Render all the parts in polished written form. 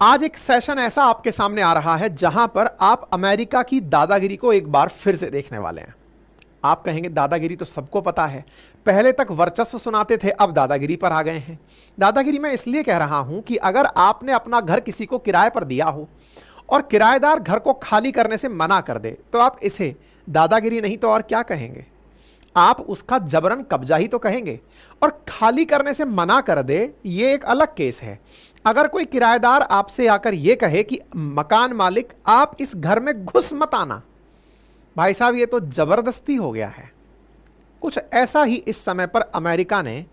आज एक सेशन ऐसा आपके सामने आ रहा है जहां पर आप अमेरिका की दादागिरी को एक बार फिर से देखने वाले हैं। आप कहेंगे दादागिरी तो सबको पता है, पहले तक वर्चस्व सुनाते थे, अब दादागिरी पर आ गए हैं। दादागिरी मैं इसलिए कह रहा हूं कि अगर आपने अपना घर किसी को किराए पर दिया हो और किराएदार घर को खाली करने से मना कर दे तो आप इसे दादागिरी नहीं तो और क्या कहेंगे? आप उसका जबरन कब्जा ही तो कहेंगे। और खाली करने से मना कर दे ये एक अलग केस है। अगर कोई किराएदार आपसे आकर यह कहे कि मकान मालिक आप इस घर में घुस मत आना, भाई साहब ये तो जबरदस्ती हो गया है। कुछ ऐसा ही इस समय पर अमेरिका ने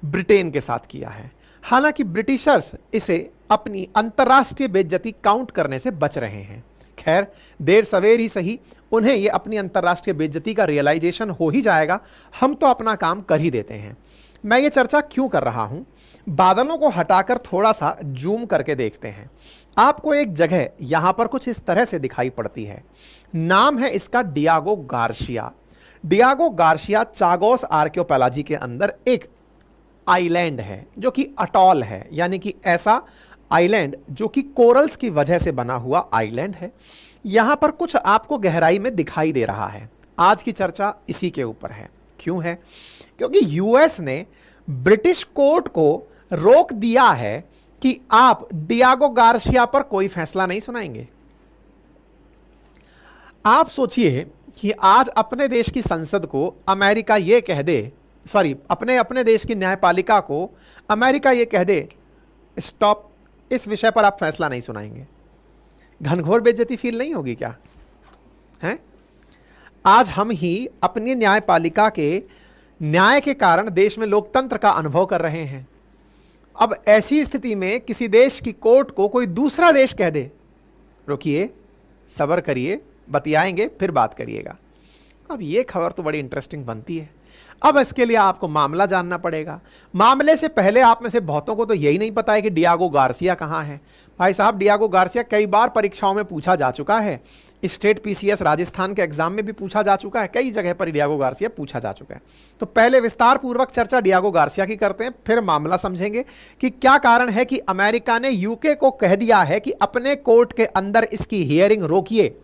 ब्रिटेन के साथ किया है। हालांकि ब्रिटिशर्स इसे अपनी अंतर्राष्ट्रीय बेइज्जती काउंट करने से बच रहे हैं। खैर, देर सवेर ही सही उन्हें यह अपनी अंतर्राष्ट्रीय बेइज्जती का रियलाइजेशन हो ही जाएगा। हम तो अपना काम कर ही देते हैं। मैं ये चर्चा क्यों कर रहा हूं? बादलों को हटाकर थोड़ा सा जूम करके देखते हैं। आपको एक जगह यहां पर कुछ इस तरह से दिखाई पड़ती है। नाम है इसका Diego Garcia. Diego Garcia Chagos archipelago के अंदर एक आइलैंड है जो कि अटॉल है, यानी कि ऐसा आइलैंड जो कि कोरल्स की वजह से बना हुआ आइलैंड है। यहां पर कुछ आपको गहराई में दिखाई दे रहा है। आज की चर्चा इसी के ऊपर है। क्यों है? क्योंकि यूएस ने ब्रिटिश कोर्ट को रोक दिया है कि आप डियागो गार्सिया पर कोई फैसला नहीं सुनाएंगे। आप सोचिए कि आज अपने देश की संसद को अमेरिका यह कह दे, अपने देश की न्यायपालिका को अमेरिका यह कह दे, स्टॉप, इस विषय पर आप फैसला नहीं सुनाएंगे। घनघोर बेइज्जती फील नहीं होगी क्या? हैं? आज हम ही अपनी न्यायपालिका के न्याय के कारण देश में लोकतंत्र का अनुभव कर रहे हैं। अब ऐसी स्थिति में किसी देश की कोर्ट को कोई दूसरा देश कह दे, रुकिए, सब्र करिए, बतियाएंगे, फिर बात करिएगा। अब ये खबर तो बड़ी इंटरेस्टिंग बनती है। अब इसके लिए आपको मामला जानना पड़ेगा। मामले से पहले आप में से बहुतों को तो यही नहीं पता है कि डियागो गार्सिया कहाँ है। भाई साहब, डियागो गार्सिया कई बार परीक्षाओं में पूछा जा चुका है। स्टेट पीसीएस राजस्थान के एग्जाम में भी पूछा जा चुका है। कई जगह पर डियागो गार्सिया पूछा जा चुका है। तो पहले विस्तार पूर्वक चर्चा डियागो गार्सिया की करते हैं, फिर मामला समझेंगे कि क्या कारण है कि अमेरिका ने यूके को कह दिया है कि अपने कोर्ट के अंदर इसकी हियरिंग रोकिए।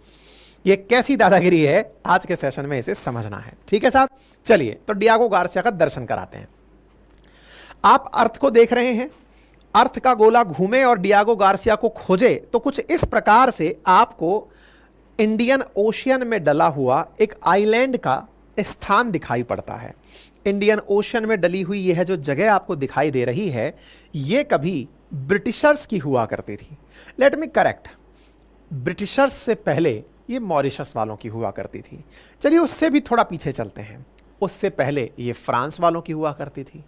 ये कैसी दादागिरी है, आज के सेशन में इसे समझना है। ठीक है साहब, चलिए तो डियागो गार्सिया का दर्शन कराते हैं। आप अर्थ को देख रहे हैं। अर्थ का गोला घूमे और डियागो गार्सिया को खोजे तो कुछ इस प्रकार से आपको इंडियन ओशियन में डला हुआ एक आइलैंड का स्थान दिखाई पड़ता है। इंडियन ओशियन में डली हुई यह जो जगह आपको दिखाई दे रही है, यह कभी ब्रिटिशर्स की हुआ करती थी। लेट मी करेक्ट, ब्रिटिशर्स से पहले ये मॉरिशस वालों की हुआ करती थी। चलिए उससे भी थोड़ा पीछे चलते हैं। उससे पहले ये फ्रांस वालों की हुआ करती थी।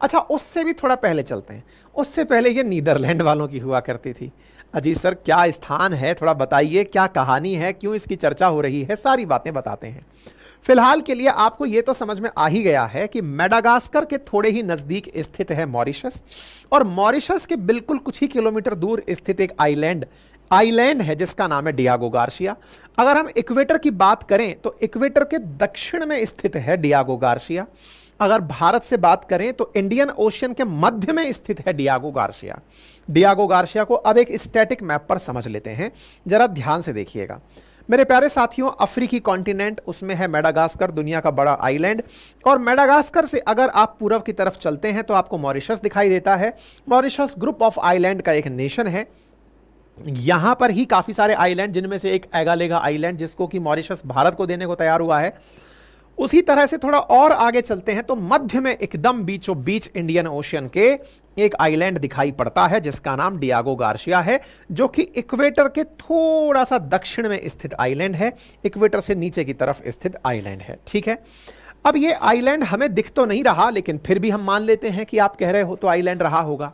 अच्छा, उससे भी थोड़ा पहले चलते हैं। उससे पहले ये नीदरलैंड वालों की हुआ करती थी। अजी सर, क्या स्थान है, थोड़ा बताइए, क्या कहानी है, क्यों इसकी चर्चा हो रही है, सारी बातें बताते हैं। फिलहाल के लिए आपको यह तो समझ में आ ही गया है कि मेडागास्कर के थोड़े ही नजदीक स्थित है मॉरिशस, और मॉरिशस के बिल्कुल कुछ ही किलोमीटर दूर स्थित एक आइलैंड है जिसका नाम है डियागो गार्सिया। अगर हम इक्वेटर की बात करें तो इक्वेटर के दक्षिण में स्थित है डियागो गार्सिया। अगर भारत से बात करें तो इंडियन ओशियन के मध्य में स्थित है डियागो गार्सिया। डियागो गार्सिया को अब एक स्टैटिक मैप पर समझ लेते हैं, जरा ध्यान से देखिएगा मेरे प्यारे साथियों। अफ्रीकी कॉन्टिनेंट, उसमें है मेडागास्कर, दुनिया का बड़ा आइलैंड। और मेडागास्कर से अगर आप पूर्व की तरफ चलते हैं तो आपको मॉरिशस दिखाई देता है। मॉरिशस ग्रुप ऑफ आइलैंड का एक नेशन है। यहां पर ही काफी सारे आइलैंड, जिनमें से एक एगालेगा आइलैंड जिसको कि मॉरिशस भारत को देने को तैयार हुआ है। उसी तरह से थोड़ा और आगे चलते हैं तो मध्य में एकदम बीचों बीच इंडियन ओशियन के एक आइलैंड दिखाई पड़ता है जिसका नाम डियागो गार्सिया है, जो कि इक्वेटर के थोड़ा सा दक्षिण में स्थित आइलैंड है। इक्वेटर से नीचे की तरफ स्थित आइलैंड है। ठीक है, अब ये आइलैंड हमें दिख तो नहीं रहा, लेकिन फिर भी हम मान लेते हैं कि आप कह रहे हो तो आइलैंड रहा होगा।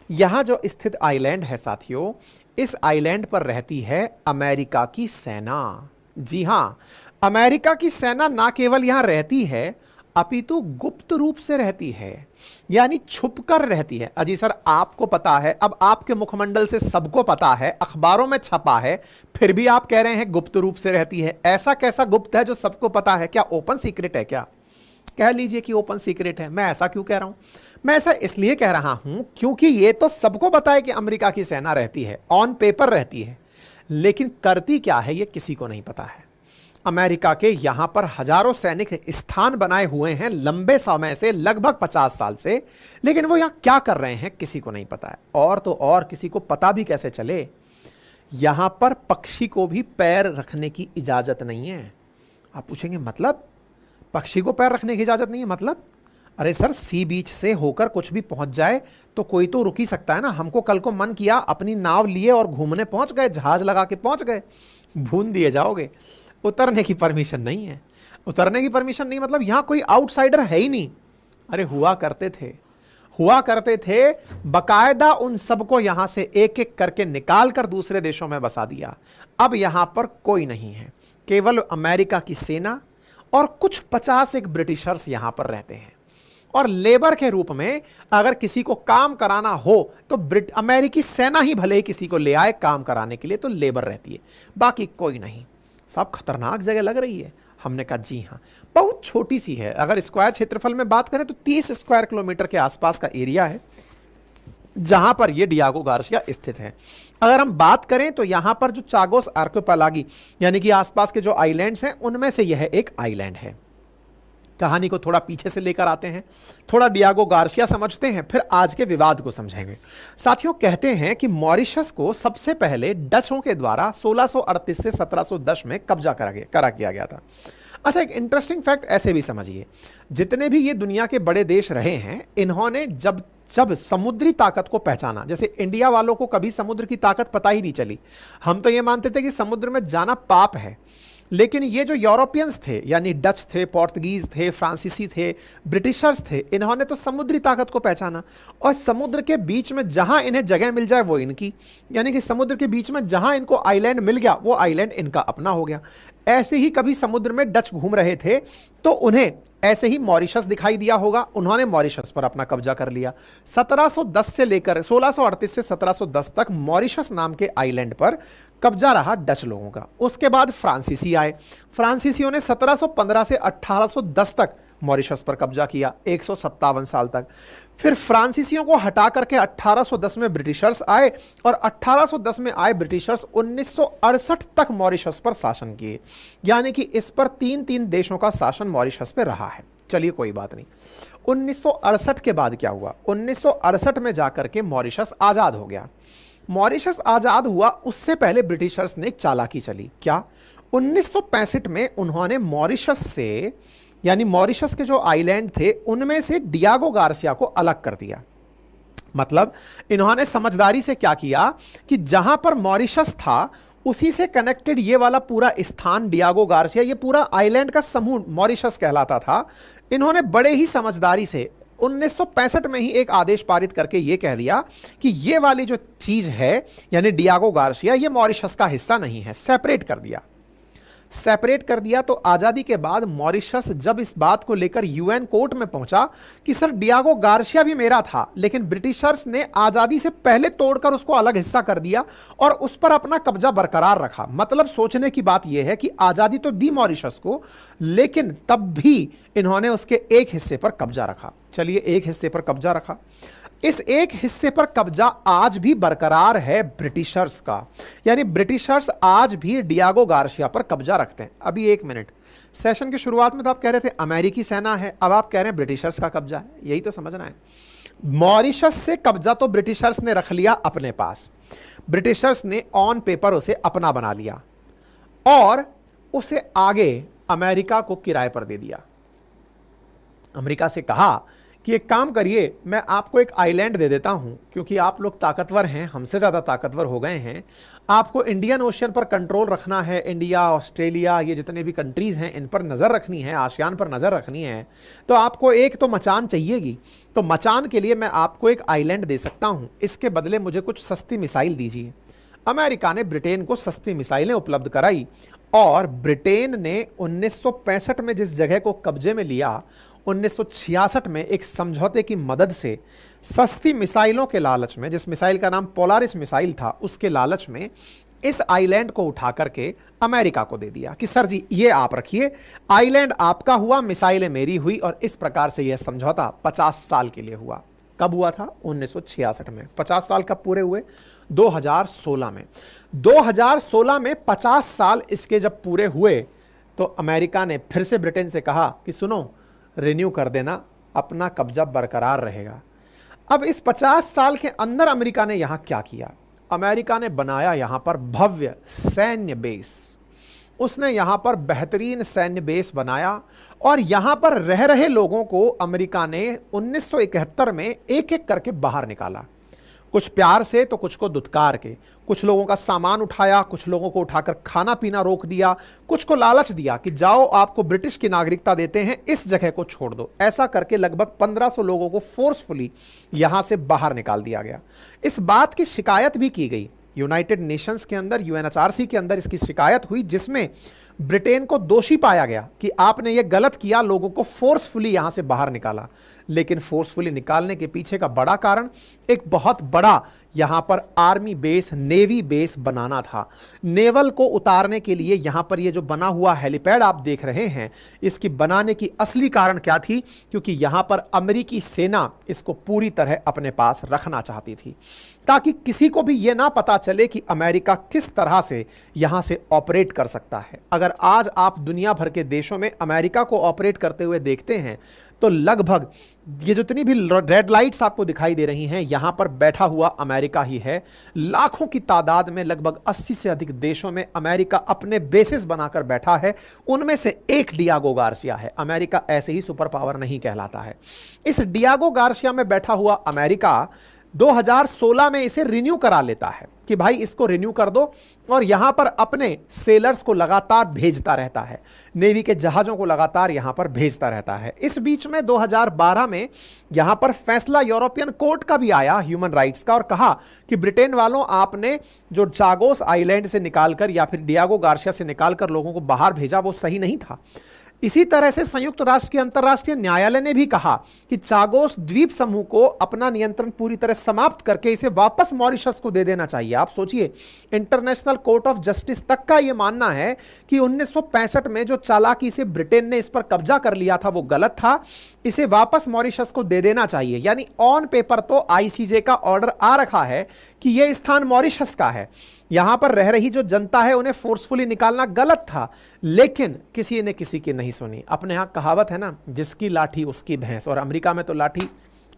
यहां जो स्थित आइलैंड है साथियों, इस आइलैंड पर रहती है अमेरिका की सेना। जी हां, अमेरिका की सेना ना केवल यहां रहती है अपितु गुप्त रूप से रहती है, यानी छुपकर रहती है। अजी सर, आपको पता है, अब आपके मुखमंडल से सबको पता है, अखबारों में छपा है, फिर भी आप कह रहे हैं गुप्त रूप से रहती है। ऐसा कैसा गुप्त है जो सबको पता है? क्या ओपन सीक्रेट है क्या? कह लीजिए कि ओपन सीक्रेट है। मैं ऐसा क्यों कह रहा हूं? मैं ऐसा इसलिए कह रहा हूं क्योंकि ये तो सबको पता है कि अमेरिका की सेना रहती है, ऑन पेपर रहती है, लेकिन करती क्या है ये किसी को नहीं पता है। अमेरिका के यहां पर हजारों सैनिक स्थान बनाए हुए हैं लंबे समय से, लगभग 50 साल से, लेकिन वो यहां क्या कर रहे हैं किसी को नहीं पता है। और तो और किसी को पता भी कैसे चले, यहां पर पक्षी को भी पैर रखने की इजाजत नहीं है। आप पूछेंगे मतलब पक्षी को पैर रखने की इजाजत नहीं है मतलब? अरे सर, सी बीच से होकर कुछ भी पहुंच जाए तो कोई तो रुक ही सकता है ना। हमको कल को मन किया अपनी नाव लिए और घूमने पहुंच गए, जहाज लगा के पहुंच गए, भून दिए जाओगे। उतरने की परमिशन नहीं है। उतरने की परमिशन नहीं मतलब यहां कोई आउटसाइडर है ही नहीं। अरे हुआ करते थे बकायदा उन सबको यहां से एक एक करके निकाल कर दूसरे देशों में बसा दिया। अब यहां पर कोई नहीं है, केवल अमेरिका की सेना और कुछ 50 एक ब्रिटिशर्स यहां पर रहते हैं। और लेबर के रूप में अगर किसी को काम कराना हो तो अमेरिकी सेना ही भले ही किसी को ले आए काम कराने के लिए, तो लेबर रहती है, बाकी कोई नहीं। साहब खतरनाक जगह लग रही है। हमने कहा जी हाँ, बहुत छोटी सी है। अगर स्क्वायर क्षेत्रफल में बात करें तो 30 स्क्वायर किलोमीटर के आसपास का एरिया है जहां पर ये डियागो गार्सिया स्थित है। अगर हम बात करें तो यहां पर जो चागोस आर्किपेलागी यानी कि आसपास के जो आइलैंड्स हैं उनमें से यह एक आइलैंड है। कहानी को थोड़ा पीछे से लेकर आते हैं, थोड़ा डियागो गार्सिया समझते हैं, फिर आज के विवाद को समझेंगे। साथियों, कहते हैं कि मॉरिशस को सबसे पहले डचों के द्वारा 1638 से 1710 में कब्जा करा किया गया था। अच्छा, एक इंटरेस्टिंग फैक्ट ऐसे भी समझिए, जितने भी ये दुनिया के बड़े देश रहे हैं, इन्होंने जब समुद्री ताकत को पहचाना, जैसे इंडिया वालों को कभी समुद्र की ताकत पता ही नहीं चली। हम तो ये मानते थे कि समुद्र में जाना पाप है, लेकिन ये जो यूरोपियंस थे, यानी डच थे, पोर्तुगीज थे, फ्रांसीसी थे, ब्रिटिशर्स थे, इन्होंने तो समुद्री ताकत को पहचाना और समुद्र के बीच में जहां इन्हें जगह मिल जाए वो इनकी, यानी कि समुद्र के बीच में जहां इनको आइलैंड मिल गया वो आइलैंड इनका अपना हो गया। ऐसे ही कभी समुद्र में डच घूम रहे थे तो उन्हें ऐसे ही मॉरिशस दिखाई दिया होगा, उन्होंने मॉरिशस पर अपना कब्जा कर लिया। 1710 से लेकर 1638 से 1710 तक मॉरिशस नाम के आइलैंड पर कब्जा रहा डच लोगों का। उसके बाद फ्रांसीसी आए, फ्रांसीसियों ने 1715 से 1810 तक मॉरिशस पर कब्जा किया, 157 साल तक। फिर फ्रांसीसियों को हटा करके 1810 में ब्रिटिशर्स आए और 1810 में आए ब्रिटिशर्स 1968 तक मॉरिशस पर शासन किए, यानी कि इस पर 3-3 देशों का शासन मॉरिशस पे रहा है। चलिए कोई बात नहीं। 1968 के बाद क्या हुआ? 1968 में जाकर के मॉरिशस आजाद हो गया। मॉरिशस आजाद हुआ उससे पहले ब्रिटिशर्स ने एक चालाकी चली। क्या? 1965 में उन्होंने मॉरिशस से, यानी मॉरिशस के जो आइलैंड थे उनमें से डियागो गार्सिया को अलग कर दिया। मतलब इन्होंने समझदारी से क्या किया कि जहां पर मॉरिशस था उसी से कनेक्टेड ये वाला पूरा स्थान डियागो गार्सिया, ये पूरा आइलैंड का समूह मॉरिशस कहलाता था। इन्होंने बड़े ही समझदारी से 1965 में ही एक आदेश पारित करके ये कह दिया कि ये वाली जो चीज है यानी डियागो गार्सिया, ये मॉरिशस का हिस्सा नहीं है, सेपरेट कर दिया। तो आजादी के बाद मॉरिशस जब इस बात को लेकर यूएन कोर्ट में पहुंचा कि सर डियागो गार्सिया भी मेरा था, लेकिन ब्रिटिशर्स ने आजादी से पहले तोड़कर उसको अलग हिस्सा कर दिया और उस पर अपना कब्जा बरकरार रखा। मतलब सोचने की बात यह है कि आजादी तो दी मॉरिशस को, लेकिन तब भी इन्होंने उसके एक हिस्से पर कब्जा रखा। चलिए, एक हिस्से पर कब्जा रखा। इस एक हिस्से पर कब्जा आज भी बरकरार है ब्रिटिशर्स का, यानी ब्रिटिशर्स आज भी डियागो गार्सिया पर कब्जा रखते हैं। अभी एक मिनट, सेशन की शुरुआत में तो आप कह रहे थे अमेरिकी सेना है, अब आप कह रहे हैं ब्रिटिशर्स का कब्जा है। यही तो समझना है। मॉरिशस से कब्जा तो ब्रिटिशर्स ने रख लिया अपने पास, ब्रिटिशर्स ने ऑन पेपर उसे अपना बना लिया और उसे आगे अमेरिका को किराए पर दे दिया। अमेरिका से कहा कि एक काम करिए, मैं आपको एक आइलैंड दे देता हूं, क्योंकि आप लोग ताकतवर हैं, हमसे ज़्यादा ताकतवर हो गए हैं, आपको इंडियन ओशियन पर कंट्रोल रखना है, इंडिया, ऑस्ट्रेलिया, ये जितने भी कंट्रीज़ हैं इन पर नज़र रखनी है, आसियान पर नज़र रखनी है, तो आपको एक तो मचान चाहिएगी। तो मचान के लिए मैं आपको एक आइलैंड दे सकता हूँ, इसके बदले मुझे कुछ सस्ती मिसाइल दीजिए। अमेरिका ने ब्रिटेन को सस्ती मिसाइलें उपलब्ध कराई और ब्रिटेन ने 1965 में जिस जगह को कब्जे में लिया, 1966 में एक समझौते की मदद से सस्ती मिसाइलों के लालच में, जिस मिसाइल का नाम पोलारिस मिसाइल था, उसके लालच में इस आइलैंड को उठा करके अमेरिका को दे दिया कि सर जी ये आप रखिए, आइलैंड आपका हुआ, मिसाइलें मेरी हुई। और इस प्रकार से यह समझौता 50 साल के लिए हुआ। कब हुआ था? 1966 में। 50 साल कब पूरे हुए? 2016 में। 2016 में 50 साल इसके जब पूरे हुए तो अमेरिका ने फिर से ब्रिटेन से कहा कि सुनो, रिन्यू कर देना, अपना कब्जा बरकरार रहेगा। अब इस 50 साल के अंदर अमेरिका ने यहां क्या किया? अमेरिका ने बनाया यहां पर भव्य सैन्य बेस। उसने यहां पर बेहतरीन सैन्य बेस बनाया और यहां पर रह रहे लोगों को अमेरिका ने 1971 में एक एक करके बाहर निकाला। कुछ प्यार से तो कुछ को दुत्कार के। कुछ लोगों का सामान उठाया, कुछ लोगों को उठाकर खाना पीना रोक दिया, कुछ को लालच दिया कि जाओ आपको ब्रिटिश की नागरिकता देते हैं, इस जगह को छोड़ दो। ऐसा करके लगभग 1500 लोगों को फोर्सफुली यहां से बाहर निकाल दिया गया। इस बात की शिकायत भी की गई यूनाइटेड नेशंस के अंदर, यूएनएचआरसी के अंदर इसकी शिकायत हुई, जिसमें ब्रिटेन को दोषी पाया गया कि आपने ये गलत किया, लोगों को फोर्सफुली यहां से बाहर निकाला। लेकिन फोर्सफुली निकालने के पीछे का बड़ा कारण एक बहुत बड़ा यहां पर आर्मी बेस, नेवी बेस बनाना था। नेवल को उतारने के लिए यहां पर ये जो बना हुआ हेलीपैड आप देख रहे हैं, इसकी बनाने की असली कारण क्या थी? क्योंकि यहां पर अमेरिकी सेना इसको पूरी तरह अपने पास रखना चाहती थी, ताकि किसी को भी यह ना पता चले कि अमेरिका किस तरह से यहां से ऑपरेट कर सकता है। अगर आज आप दुनिया भर के देशों में अमेरिका को ऑपरेट करते हुए देखते हैं तो लगभग ये जितनी भी रेड लाइट्स आपको दिखाई दे रही हैं, यहां पर बैठा हुआ अमेरिका ही है। लाखों की तादाद में लगभग 80 से अधिक देशों में अमेरिका अपने बेसिस बनाकर बैठा है। उनमें से एक डियागो गार्सिया है। अमेरिका ऐसे ही सुपर पावर नहीं कहलाता है। इस डियागो गार्सिया में बैठा हुआ अमेरिका 2016 में इसे रिन्यू करा लेता है कि भाई इसको रिन्यू कर दो, और यहां पर अपने सेलर्स को लगातार भेजता रहता है, नेवी के जहाजों को लगातार यहां पर भेजता रहता है। इस बीच में 2012 में यहां पर फैसला यूरोपियन कोर्ट का भी आया ह्यूमन राइट्स का, और कहा कि ब्रिटेन वालों, आपने जो चागोस आइलैंड से निकालकर या फिर डियागो गार्सिया से निकालकर लोगों को बाहर भेजा वो सही नहीं था। इसी तरह से संयुक्त राष्ट्र के अंतर्राष्ट्रीय न्यायालय ने भी कहा कि चागोस द्वीप समूह को अपना नियंत्रण पूरी तरह समाप्त करके इसे वापस मॉरिशस को दे देना चाहिए। आप सोचिए, इंटरनेशनल कोर्ट ऑफ जस्टिस तक का यह मानना है कि 1965 में जो चालाकी से ब्रिटेन ने इस पर कब्जा कर लिया था वो गलत था, इसे वापस मॉरिशस को दे देना चाहिए। यानी ऑन पेपर तो आईसीजे का ऑर्डर आ रखा है कि यह स्थान मॉरिशस का है, यहां पर रह रही जो जनता है उन्हें फोर्सफुली निकालना गलत था। लेकिन किसी ने किसी की नहीं सुनी। अपने यहां कहावत है ना, जिसकी लाठी उसकी भैंस, और अमेरिका में तो लाठी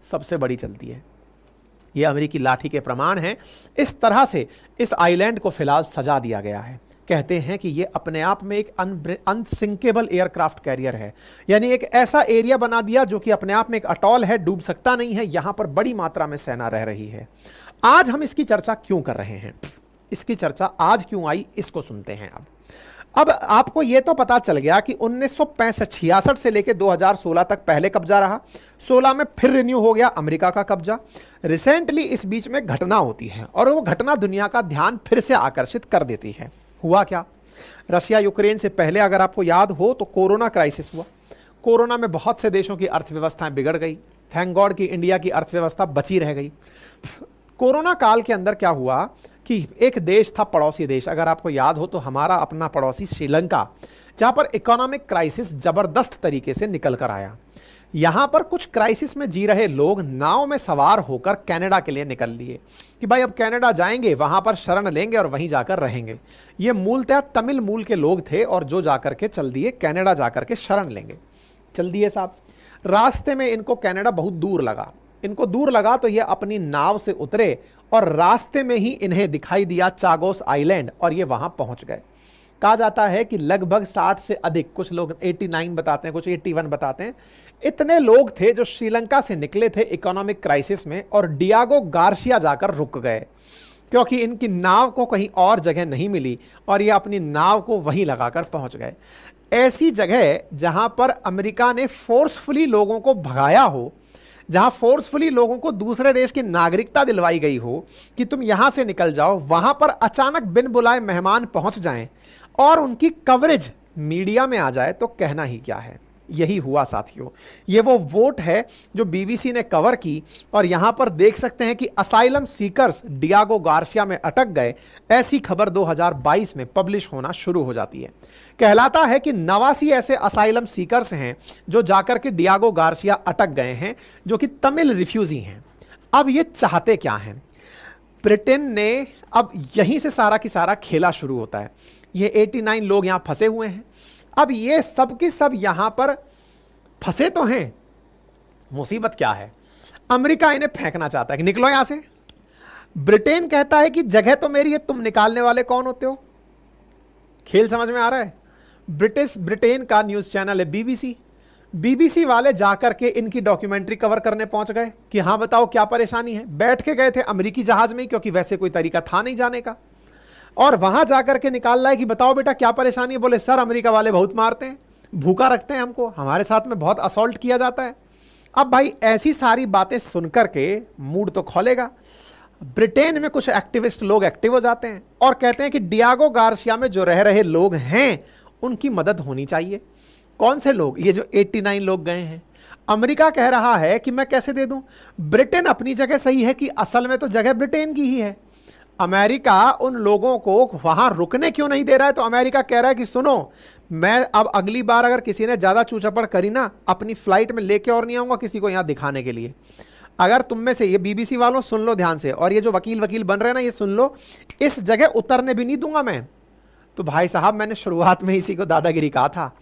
सबसे बड़ी चलती है। ये अमेरिकी लाठी के प्रमाण हैं। इस तरह से इस आइलैंड को फिलहाल सजा दिया गया है। कहते हैं कि ये अपने आप में एक अनसिंकेबल एयरक्राफ्ट कैरियर है, यानी एक ऐसा एरिया बना दिया जो कि अपने आप में एक अटॉल है, डूब सकता नहीं है। यहां पर बड़ी मात्रा में सेना रह रही है। आज हम इसकी चर्चा क्यों कर रहे हैं, इसकी चर्चा आज क्यों आई, इसको सुनते हैं। अब आपको यह तो पता चल गया कि 1965-66 से लेकर 2016 तक पहले कब्जा रहा, 16 में फिर रिन्यू हो गया अमेरिका का कब्जा। रिसेंटली इस बीच में घटना होती है और वो घटना दुनिया का ध्यान फिर से आकर्षित कर देती है। हुआ क्या? रशिया यूक्रेन से पहले अगर आपको याद हो तो कोरोना क्राइसिस हुआ। कोरोना में बहुत से देशों की अर्थव्यवस्थाएं बिगड़ गई। थैंक गॉड कि इंडिया की अर्थव्यवस्था बची रह गई। कोरोना काल के अंदर क्या हुआ कि एक देश था, पड़ोसी देश, अगर आपको याद हो तो हमारा अपना पड़ोसी श्रीलंका, जहां पर इकोनॉमिक क्राइसिस जबरदस्त तरीके से निकल कर आया। यहां पर कुछ क्राइसिस में जी रहे लोग नाव में सवार होकर कनाडा के लिए निकल लिए कि भाई अब कनाडा जाएंगे, वहां पर शरण लेंगे और वहीं जाकर रहेंगे। ये मूलतः तमिल मूल के लोग थे और जो जाकर के चल दिए कनाडा जाकर के शरण लेंगे। चल दिए साहब। रास्ते में इनको कनाडा बहुत दूर लगा। इनको दूर लगा तो ये अपनी नाव से उतरे और रास्ते में ही इन्हें दिखाई दिया चागोस आइलैंड और ये वहां पहुंच गए। कहा जाता है कि लगभग 60 से अधिक, कुछ लोग 89 बताते हैं, कुछ 81 बताते हैं, इतने लोग थे जो श्रीलंका से निकले थे इकोनॉमिक क्राइसिस में और डियागो गार्सिया जाकर रुक गए, क्योंकि इनकी नाव को कहीं और जगह नहीं मिली और ये अपनी नाव को वहीं लगाकर पहुंच गए। ऐसी जगह जहां पर अमेरिका ने फोर्सफुली लोगों को भगाया हो, जहां फोर्सफुली लोगों को दूसरे देश की नागरिकता दिलवाई गई हो कि तुम यहां से निकल जाओ, वहां पर अचानक बिन बुलाए मेहमान पहुंच जाएं और उनकी कवरेज मीडिया में आ जाए तो कहना ही क्या है। यही हुआ साथियों। ये वो वोट है जो बीबीसी ने कवर की और यहां पर देख सकते हैं कि असाइलम सीकर्स डियागो गार्सिया में अटक गए। ऐसी खबर 2022 में पब्लिश होना शुरू हो जाती है। कहलाता है कि 89 ऐसे असाइलम सीकर्स हैं जो जाकर के डियागो गार्सिया अटक गए हैं, जो कि तमिल रिफ्यूजी हैं। अब ये चाहते क्या हैं? ब्रिटेन ने, अब यहीं से सारा की सारा खेला शुरू होता है। ये 89 लोग यहां फंसे हुए हैं। अब ये सब के सब यहां पर फंसे तो हैं, मुसीबत क्या है? अमेरिका इन्हें फेंकना चाहता है कि निकलो यहां से। ब्रिटेन कहता है कि जगह तो मेरी है, तुम निकालने वाले कौन होते हो? खेल समझ में आ रहा है? ब्रिटेन का न्यूज चैनल है बीबीसी वाले जाकर के इनकी डॉक्यूमेंट्री कवर करने पहुंच गए कि हाँ बताओ क्या परेशानी है। बैठ के गए थे अमेरिकी जहाज में, क्योंकि वैसे कोई तरीका था नहीं जाने का, और वहां जाकर के निकाल रहा है कि बताओ बेटा क्या परेशानी है। बोले सर अमेरिका वाले बहुत मारते हैं, भूखा रखते हैं हमको, हमारे साथ में बहुत असॉल्ट किया जाता है। अब भाई ऐसी सारी बातें सुनकर के मूड तो खोलेगा। ब्रिटेन में कुछ एक्टिविस्ट लोग एक्टिव हो जाते हैं और कहते हैं कि डियागो गार्सिया में जो रह रहे लोग हैं उनकी मदद होनी चाहिए। कौन से लोग? ये जो 89 लोग गए हैं। अमेरिका कह रहा है कि मैं कैसे दे दूं? ब्रिटेन अपनी जगह सही है कि असल में तो जगह ब्रिटेन की ही है। अमेरिका उन लोगों को वहां रुकने क्यों नहीं दे रहा है? तो अमेरिका कह रहा है कि सुनो, मैं अब अगली बार अगर किसी ने ज्यादा चूचपड़ करी ना, अपनी फ्लाइट में लेके और नहीं आऊंगा किसी को यहां दिखाने के लिए। अगर तुम में से, ये बीबीसी वालों सुन लो ध्यान से, और ये जो वकील बन रहे हैं ना ये सुन लो, इस जगह उतरने भी नहीं दूंगा मैं। तो भाई साहब मैंने शुरुआत में इसी को दादागिरी कहा था।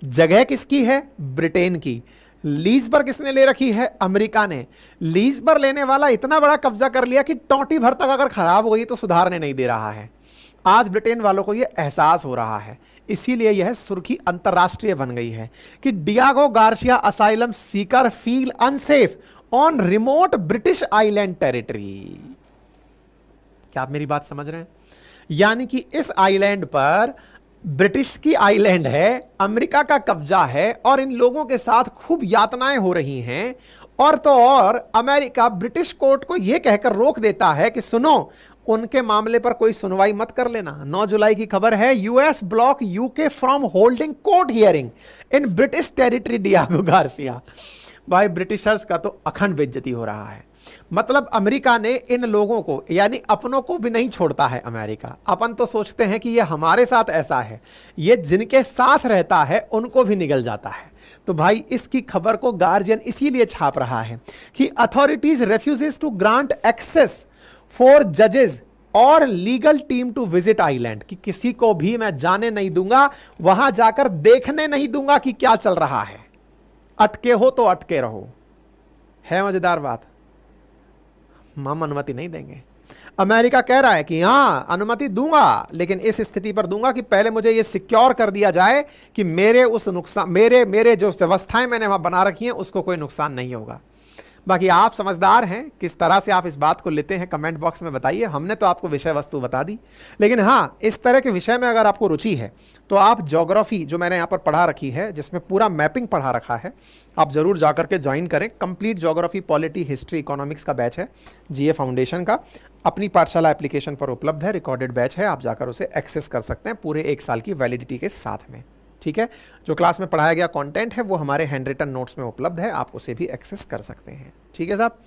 जगह किसकी है? ब्रिटेन की। लीज पर किसने ले रखी है? अमेरिका ने। लीज पर लेने वाला इतना बड़ा कब्जा कर लिया कि टोटी भर तक अगर खराब हो गई तो सुधारने नहीं दे रहा है। आज ब्रिटेन वालों को यह एहसास हो रहा है, इसीलिए यह सुर्खी अंतरराष्ट्रीय बन गई है कि Diego Garcia asylum Sikar feel unsafe on remote British island territory. क्या आप मेरी बात समझ रहे हैं? यानी कि इस आइलैंड पर ब्रिटिश की आइलैंड है, अमेरिका का कब्जा है, और इन लोगों के साथ खूब यातनाएं हो रही हैं। और तो और अमेरिका ब्रिटिश कोर्ट को यह कहकर रोक देता है कि सुनो, उनके मामले पर कोई सुनवाई मत कर लेना। 9 जुलाई की खबर है, US block UK from holding court hearing in British territory Diego Garcia. भाई ब्रिटिशर्स का तो अखंड बेइज्जती हो रहा है। मतलब अमेरिका ने इन लोगों को, यानी अपनों को भी नहीं छोड़ता है अमेरिका। अपन तो सोचते हैं कि ये हमारे साथ ऐसा है, ये जिनके साथ रहता है उनको भी निगल जाता है। तो भाई इसकी खबर को गार्जियन इसीलिए छाप रहा है कि authorities refuses to grant access for जजेस और legal team to visit island, कि किसी को भी मैं जाने नहीं दूंगा, वहां जाकर देखने नहीं दूंगा कि क्या चल रहा है। अटके हो तो अटके रहो। है मजेदार बात? हम अनुमति नहीं देंगे। अमेरिका कह रहा है कि हां अनुमति दूंगा, लेकिन इस स्थिति पर दूंगा कि पहले मुझे यह सिक्योर कर दिया जाए कि मेरे उस नुकसान, मेरे जो व्यवस्थाएं मैंने वहां बना रखी हैं उसको कोई नुकसान नहीं होगा। बाकी आप समझदार हैं, किस तरह से आप इस बात को लेते हैं कमेंट बॉक्स में बताइए। हमने तो आपको विषय वस्तु बता दी, लेकिन हाँ इस तरह के विषय में अगर आपको रुचि है तो आप ज्योग्राफी जो मैंने यहाँ पर पढ़ा रखी है, जिसमें पूरा मैपिंग पढ़ा रखा है, आप जरूर जाकर के ज्वाइन करें। Complete geography, polity, history, economics का बैच है जीए फाउंडेशन का, अपनी पाठशाला एप्लीकेशन पर उपलब्ध है। रिकॉर्डेड बैच है, आप जाकर उसे एक्सेस कर सकते हैं पूरे 1 साल की वैलिडिटी के साथ में। ठीक है, जो क्लास में पढ़ाया गया कंटेंट है वो हमारे हैंड रिटन नोट्स में उपलब्ध है, आप उसे भी एक्सेस कर सकते हैं। ठीक है साहब।